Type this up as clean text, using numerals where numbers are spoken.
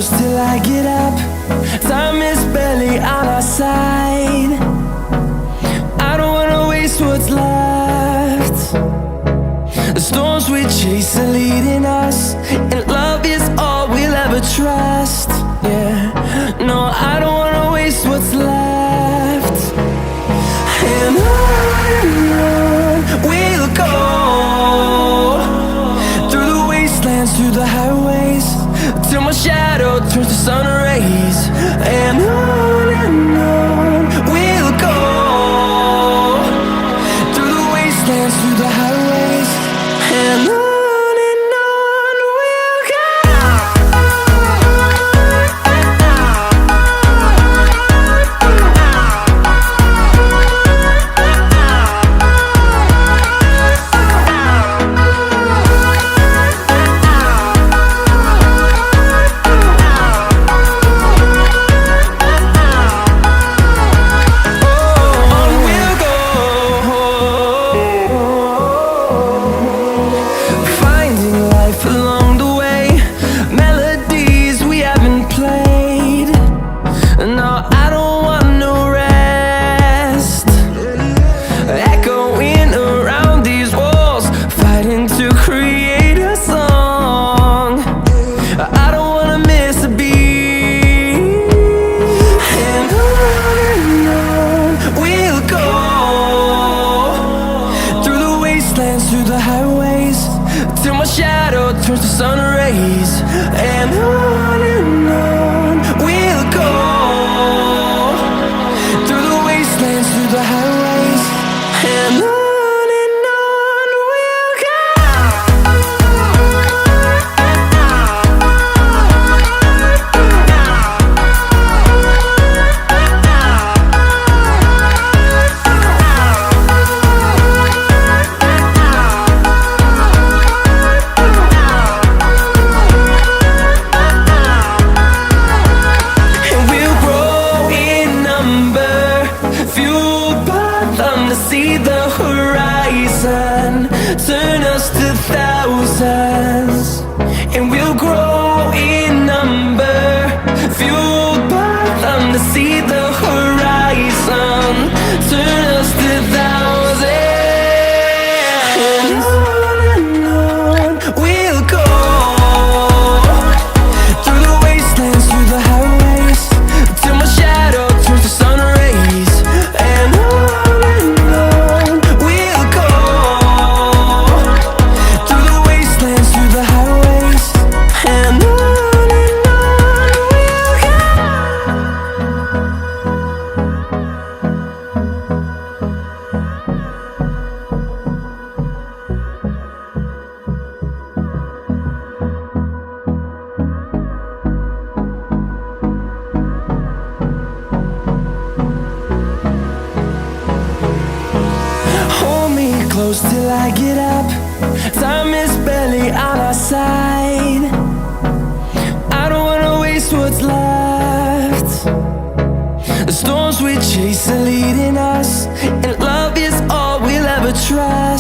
close till I get up. Time is barely on our side. I don't wanna waste what's left. The storms we chase are leading us, and love is all we'll ever trust. Yeah, no, I don't wanna waste what's left. And on we'll go, through the wastelands, through the highways, till my shadow turns to sun rays. And on we'll go, through the wastelands, through the highways, and on we'll go. Through the highways, till my shadow turns to sun rays. And on we'll go, through the wastelands, through the highways, and on we'll go. See the horizon turn us to thousands, and we'll grow in number, fueled by them. To see the horizon turn us to thousands, and on we'll go, through the wastelands, through the highways, till my shadow turns to sun rays. And close till I get up. Time is barely on our side. I don't wanna waste what's left. The storms we chase are leading us, and love is all we'll ever try.